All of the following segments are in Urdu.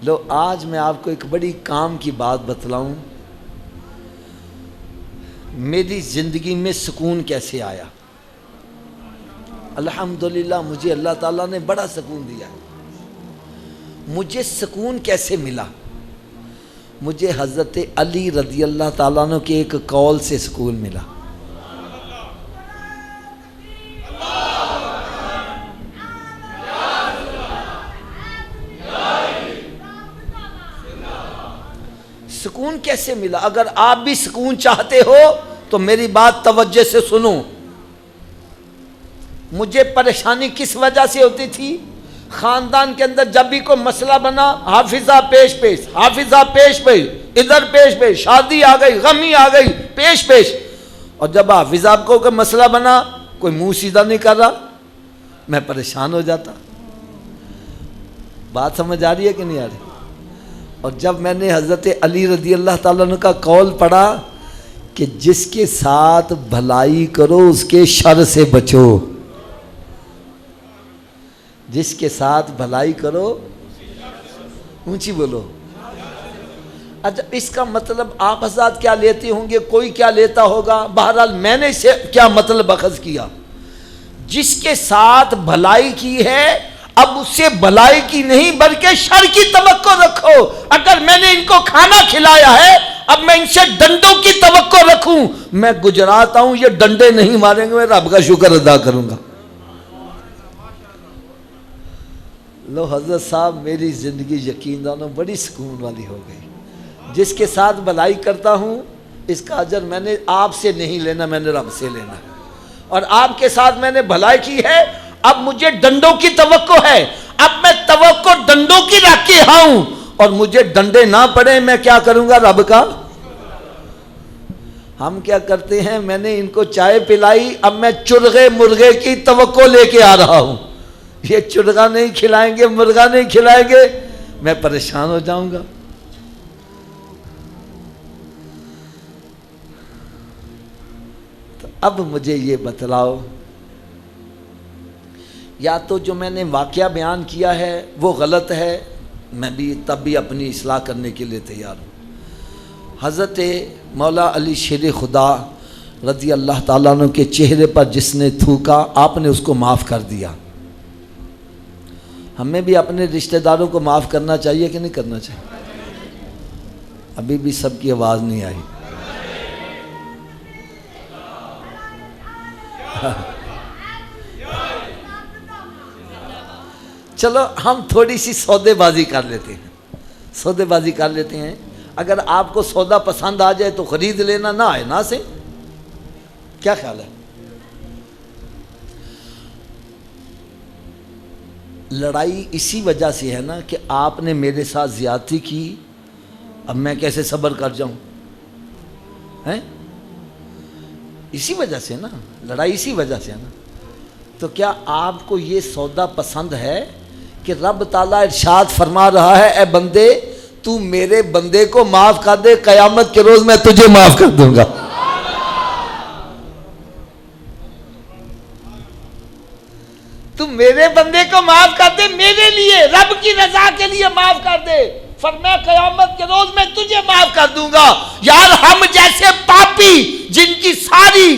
لو آج میں آپ کو ایک بڑی کام کی بات بتلاؤں، میری زندگی میں سکون کیسے آیا۔ الحمدللہ مجھے اللہ تعالیٰ نے بڑا سکون دیا۔ مجھے سکون کیسے ملا؟ مجھے حضرت علی رضی اللہ تعالیٰ عنہ کے ایک قول سے سکون ملا۔ سکون کیسے ملا؟ اگر آپ بھی سکون چاہتے ہو تو میری بات توجہ سے سنو۔ مجھے پریشانی کس وجہ سے ہوتی تھی؟ خاندان کے اندر جب بھی کوئی مسئلہ بنا، حافظہ پیش پیش، حافظہ پیش پیش، ادھر پیش پیش، شادی آ گئی، غمی آ گئی، پیش پیش۔ اور جب حافظہ کو کوئی مسئلہ بنا، کوئی منہ سیدھا نہیں کر رہا، میں پریشان ہو جاتا۔ بات سمجھ آ رہی ہے کہ نہیں آ رہی؟ اور جب میں نے حضرت علی رضی اللہ تعالیٰ عنہ کا قول پڑھا کہ جس کے ساتھ بھلائی کرو اس کے شر سے بچو، جس کے ساتھ بھلائی کرو، اونچی بولو۔ اچھا اس کا مطلب آپ حضرات کیا لیتے ہوں گے، کوئی کیا لیتا ہوگا، بہرحال میں نے اسے کیا مطلب اخذ کیا؟ جس کے ساتھ بھلائی کی ہے اب اس سے بھلائی کی نہیں بلکہ شر کی توقع رکھو۔ اگر میں نے ان کو کھانا کھلایا ہے اب میں ان سے ڈنڈوں کی توقع رکھوں، میں گجرات آؤں یہ ڈنڈے نہیں ماریں گے، میں رب کا شکر ادا کروں گا۔ لو حضرت صاحب میری زندگی یقین جانو بڑی سکون والی ہو گئی۔ جس کے ساتھ بھلائی کرتا ہوں اس کا اجر میں نے آپ سے نہیں لینا، میں نے رب سے لینا ہے۔ اور آپ کے ساتھ میں نے بھلائی کی ہے، اب مجھے ڈنڈوں کی توقع ہے، اب میں توقع ڈنڈوں کی رکھ کے آؤں اور مجھے ڈنڈے نہ پڑے، میں کیا کروں گا؟ رب کا۔ ہم کیا کرتے ہیں، میں نے ان کو چائے پلائی، اب میں چرغے مرغے کی توقع لے کے آ رہا ہوں، یہ چرغا نہیں کھلائیں گے، مرغا نہیں کھلائیں گے، میں پریشان ہو جاؤں گا۔ تو اب مجھے یہ بتلاؤ، یا تو جو میں نے واقعہ بیان کیا ہے وہ غلط ہے، میں بھی تب بھی اپنی اصلاح کرنے کے لیے تیار ہوں۔ حضرت مولا علی شیر خدا رضی اللہ تعالیٰ عنہ کے چہرے پر جس نے تھوکا آپ نے اس کو معاف کر دیا۔ ہمیں بھی اپنے رشتہ داروں کو معاف کرنا چاہیے کہ نہیں کرنا چاہیے؟ ابھی بھی سب کی آواز نہیں آئی۔ چلو ہم تھوڑی سی سودے بازی کر لیتے ہیں، سودے بازی کر لیتے ہیں۔ اگر آپ کو سودا پسند آ جائے تو خرید لینا، نہ آئے نہ سے، کیا خیال ہے؟ لڑائی اسی وجہ سے ہے نا کہ آپ نے میرے ساتھ زیادتی کی، اب میں کیسے صبر کر جاؤں؟ ہیں؟ اسی وجہ سے نا، لڑائی اسی وجہ سے ہے نا۔ تو کیا آپ کو یہ سودا پسند ہے کہ رب تعالیٰ ارشاد فرما رہا ہے اے بندے تو میرے بندے کو معاف کر دے، قیامت کے روز میں تجھے معاف کر دوں گا۔ تو میرے بندے کو معاف کر دے، میرے لیے، رب کی رضا کے لیے معاف کر دے، فرمایا قیامت کے روز میں تجھے معاف کر دوں گا۔ یار ہم جیسے پاپی جن کی ساری،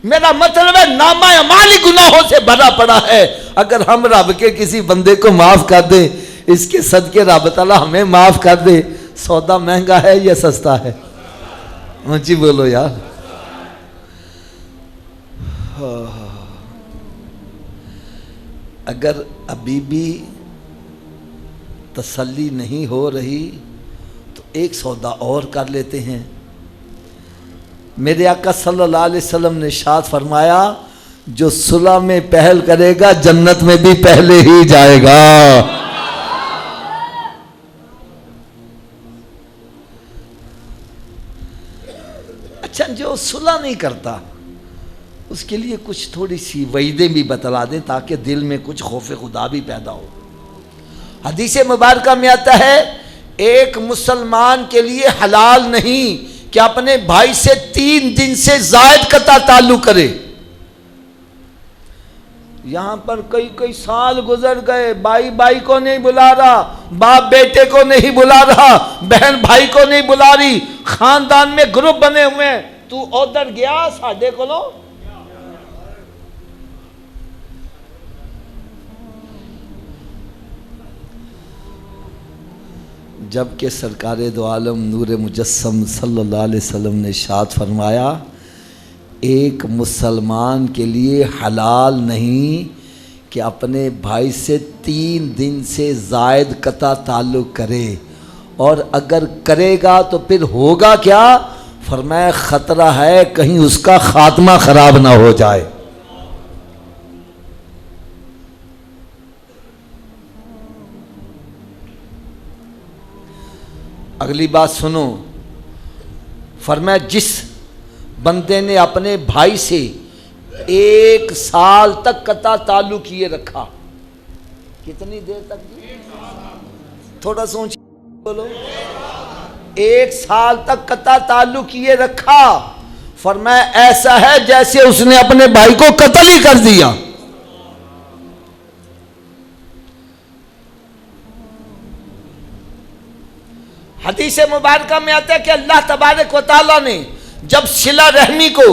میرا مطلب ہے نامہ اعمال گناہوں سے بھرا پڑا ہے، اگر ہم رب کے کسی بندے کو معاف کر دیں، اس کے صدقے رب تعالیٰ ہمیں معاف کر دے، سودا مہنگا ہے یا سستا ہے؟ جی بولو یار۔ اگر ابھی بھی تسلی نہیں ہو رہی تو ایک سودا اور کر لیتے ہیں۔ میرے آقا صلی اللہ علیہ وسلم نے ارشاد فرمایا جو صلح میں پہل کرے گا جنت میں بھی پہلے ہی جائے گا۔ اچھا جو صلح نہیں کرتا اس کے لیے کچھ تھوڑی سی وعیدیں بھی بتلا دیں تاکہ دل میں کچھ خوف خدا بھی پیدا ہو۔ حدیث مبارکہ میں آتا ہے ایک مسلمان کے لیے حلال نہیں کہ اپنے بھائی سے 3 دن سے زائد قطع تعلق کرے۔ یہاں پر کئی سال گزر گئے، بائی کو نہیں بلا رہا، باپ بیٹے کو نہیں بلا رہا، بہن بھائی کو نہیں بلا رہی، خاندان میں گروپ بنے ہوئے ہیں، تو ادھر گیا ساڈے کولوں۔ جبکہ سرکار دو عالم نور مجسم صلی اللہ علیہ وسلم نے ارشاد فرمایا ایک مسلمان کے لیے حلال نہیں کہ اپنے بھائی سے 3 دن سے زائد قطع تعلق کرے، اور اگر کرے گا تو پھر ہوگا کیا؟ فرمایا خطرہ ہے کہیں اس کا خاتمہ خراب نہ ہو جائے۔ اگلی بات سنو، فرمایا جس بندے نے اپنے بھائی سے 1 سال تک قطع تعلق کیے رکھا، کتنی دیر تک جی؟ تھوڑا سوچ بولو، 1 سال تک قطع تعلق کیے رکھا، فرمایا ایسا ہے جیسے اس نے اپنے بھائی کو قتل ہی کر دیا۔ حدیث مبارکہ میں آتا ہے کہ اللہ تبارک و تعالیٰ نے جب صلہ رحمی کو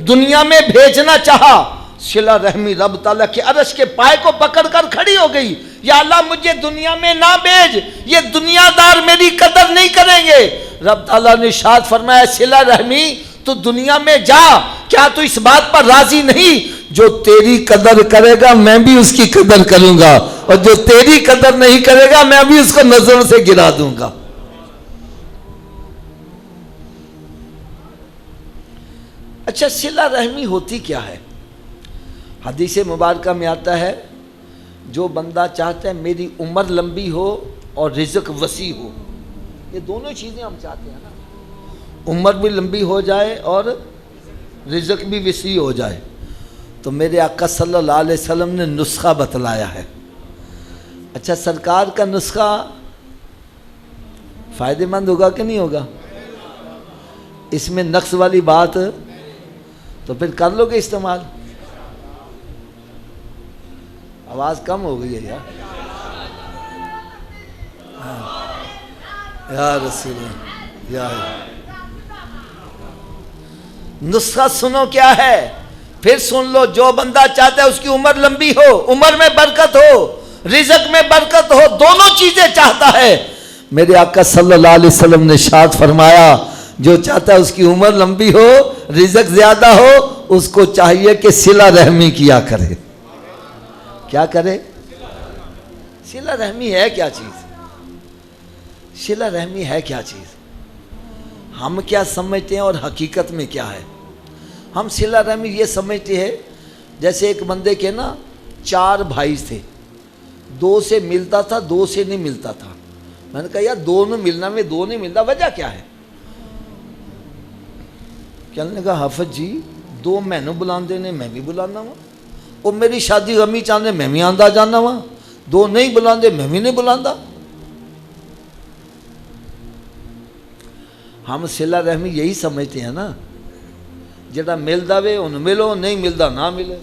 دنیا میں بھیجنا چاہا، صلہ رحمی رب تعالیٰ کے عرش کے پائے کو پکڑ کر کھڑی ہو گئی، یا اللہ مجھے دنیا میں نہ بھیج، یہ دنیا دار میری قدر نہیں کریں گے۔ رب تعالیٰ نے ارشاد فرمایا صلہ رحمی تو دنیا میں جا، کیا تو اس بات پر راضی نہیں جو تیری قدر کرے گا میں بھی اس کی قدر کروں گا، اور جو تیری قدر نہیں کرے گا میں بھی اس کو نظروں سے گرا دوں گا۔ اچھا صلہ رحمی ہوتی کیا ہے؟ حدیث مبارکہ میں آتا ہے جو بندہ چاہتا ہے میری عمر لمبی ہو اور رزق وسیع ہو، یہ دونوں چیزیں ہم چاہتے ہیں نا، عمر بھی لمبی ہو جائے اور رزق بھی وسیع ہو جائے، تو میرے آقا صلی اللہ علیہ وسلم نے نسخہ بتلایا ہے۔ اچھا سرکار کا نسخہ فائدہ مند ہوگا کہ نہیں ہوگا؟ اس میں نقص والی بات تو پھر کر لو گے استعمال؟ آواز کم ہو گئی ہے یار، یا رسول اللہ یا نسخہ سنو کیا ہے، پھر سن لو۔ جو بندہ چاہتا ہے اس کی عمر لمبی ہو، عمر میں برکت ہو، رزق میں برکت ہو، دونوں چیزیں چاہتا ہے، میرے آقا صلی اللہ علیہ وسلم نے ارشاد فرمایا جو چاہتا ہے اس کی عمر لمبی ہو، رزق زیادہ ہو، اس کو چاہیے کہ صلہ رحمی کیا کرے۔ کیا کرے؟ صلہ رحمی ہے کیا چیز؟ صلہ رحمی ہے کیا چیز؟ ہم کیا سمجھتے ہیں اور حقیقت میں کیا ہے؟ ہم صلہ رحمی یہ سمجھتے ہیں جیسے ایک بندے کے نا 4 بھائی تھے، 2 سے ملتا تھا 2 سے نہیں ملتا تھا۔ میں نے کہا یار 2 میں ملنا میں 2 نہیں ملتا، وجہ کیا ہے؟ کہنے لگا حافظ جی 2 میں نے بلاندے نے میں بھی بلانا ہوں، اور میری شادی غمی چاہنے میں بھی آندہ جانا ہوں، 2 نہیں بلاندے میں بھی نہیں بلاندا۔ ہم صلہ رحمی یہی سمجھتے ہیں نا، جڑا ملدا وے ان ملو، نہیں ملدا نہ ملے،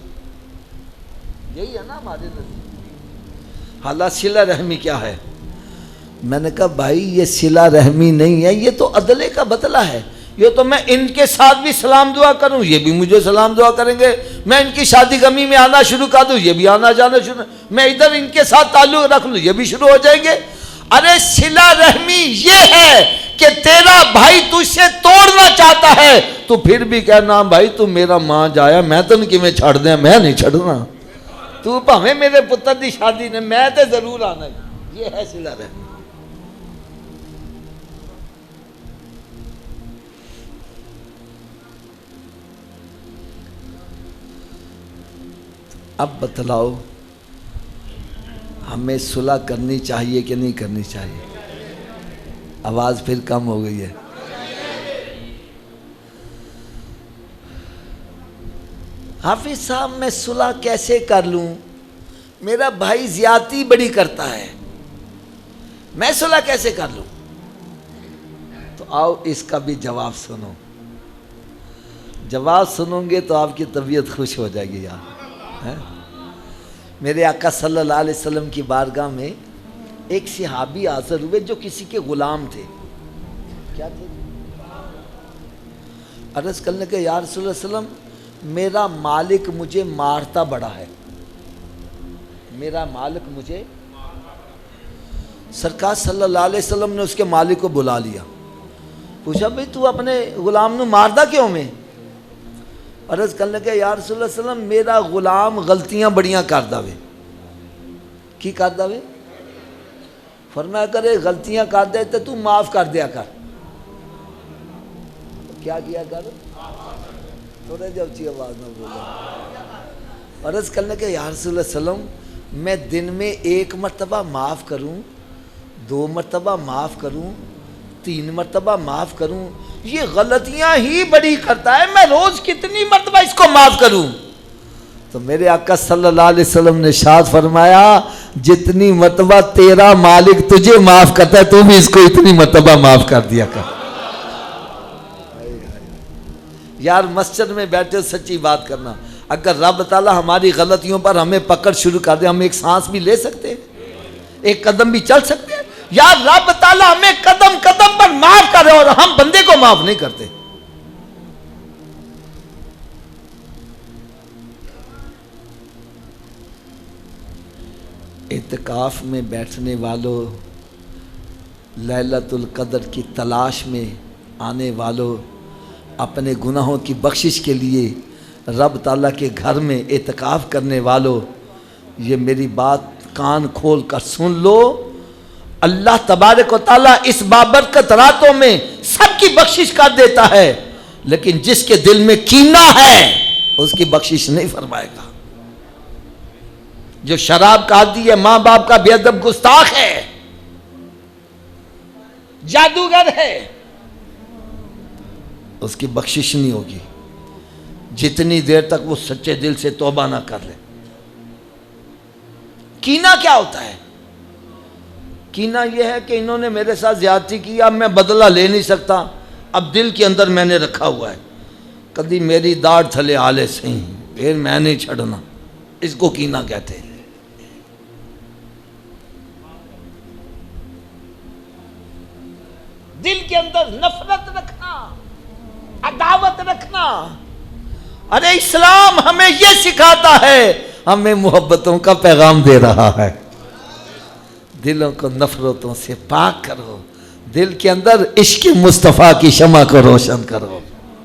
یہی ہے نا ہمارے نزدیک۔ حالانکہ صلہ رحمی کیا ہے؟ میں نے کہا بھائی یہ صلہ رحمی نہیں ہے، یہ تو عدلے کا بدلہ ہے۔ یہ تو میں ان کے ساتھ بھی سلام دعا کروں، یہ بھی مجھے سلام دعا کریں گے، میں ان کی شادی غمی میں آنا شروع کر دوں، یہ بھی آنا جانا شروع، میں ادھر ان کے ساتھ تعلق رکھ لوں، یہ بھی شروع ہو جائیں گے۔ ارے صلہ رحمی یہ ہے کہ تیرا بھائی تجھ سے توڑنا چاہتا ہے تو پھر بھی کہنا بھائی تو میرا ماں جایا، میں تو ان میں چھڑ دیا، میں نہیں چھڑنا، تو بھاویں میرے پتر دی شادی نے میں تے ضرور آنا، یہ ہے صلہ رحمی۔ اب بتلاؤ ہمیں صلح کرنی چاہیے کہ نہیں کرنی چاہیے؟ آواز پھر کم ہو گئی ہے۔ حافظ صاحب میں صلح کیسے کر لوں؟ میرا بھائی زیادتی بڑی کرتا ہے، میں صلح کیسے کر لوں؟ تو آؤ اس کا بھی جواب سنو، جواب سنو گے تو آپ کی طبیعت خوش ہو جائے گی یار۔ میرے آقا صلی اللہ علیہ وسلم کی بارگاہ میں ایک صحابی حاضر ہوئے جو کسی کے غلام تھے. کیا تھے؟ عرض کرنے کے یا رسول اللہ صلی اللہ علیہ وسلم میرا مالک مجھے مارتا بڑا ہے. میرا مالک مجھے. سرکار صلی اللہ علیہ وسلم نے اس کے مالک کو بلا لیا. پوچھا بھئی تو اپنے غلام نو ماردا کیوں میں؟ عرض کرنے کے یا رسول اللہ صلی اللہ علیہ وسلم میرا غلام غلطیاں بڑیاں کردا وے. کی کردا وے؟ فرمایا کرے غلطیاں کر دے تو معاف کر دیا کر. کیا کیا کر؟ تھوڑے جو اچھی آواز نہ بولو. عرض کرنے کے یا رسول اللہ صلی اللہ علیہ وسلم میں دن میں 1 مرتبہ معاف کروں، 2 مرتبہ معاف کروں، 3 مرتبہ معاف کروں، یہ غلطیاں ہی بڑی کرتا ہے، میں روز کتنی مرتبہ اس کو معاف کروں؟ تو میرے آقا صلی اللہ علیہ وسلم نے ارشاد فرمایا جتنی مرتبہ تیرا مالک تجھے معاف کرتا ہے تو بھی اس کو اتنی مرتبہ معاف کر دیا کر. یار مسجد میں بیٹھے سچی بات کرنا، اگر رب تعالیٰ ہماری غلطیوں پر ہمیں پکڑ شروع کر دے ہم ایک سانس بھی لے سکتے ہیں، ایک قدم بھی چل سکتے ہیں. یار رب تعالیٰ ہمیں قدم قدم پر معاف کر رہے اور ہم بندے کو معاف نہیں کرتے. اعتکاف میں بیٹھنے والوں، لیلۃ القدر کی تلاش میں آنے والوں، اپنے گناہوں کی بخشش کے لیے رب تعالیٰ کے گھر میں اعتکاف کرنے والوں، یہ میری بات کان کھول کر سن لو. اللہ تبارک و تعالیٰ اس بابرکت راتوں میں سب کی بخشش کر دیتا ہے، لیکن جس کے دل میں کینہ ہے اس کی بخشش نہیں فرمائے گا. جو شراب کا عادی ہے، ماں باپ کا بے ادب گستاخ ہے، جادوگر ہے، اس کی بخشش نہیں ہوگی جتنی دیر تک وہ سچے دل سے توبہ نہ کر لے. کینہ کیا ہوتا ہے؟ کینہ یہ ہے کہ انہوں نے میرے ساتھ زیادتی کی، اب میں بدلہ لے نہیں سکتا، اب دل کے اندر میں نے رکھا ہوا ہے کبھی میری داڑھ تھلے آلے سے پھر میں نہیں چھڑنا. اس کو کینہ کہتے ہیں. دل کے اندر نفرت رکھنا، عداوت رکھنا. ارے اسلام ہمیں یہ سکھاتا ہے، ہمیں محبتوں کا پیغام دے رہا ہے. دلوں کو نفرتوں سے پاک کرو، دل کے اندر عشق مصطفیٰ کی شمع کو روشن کرو.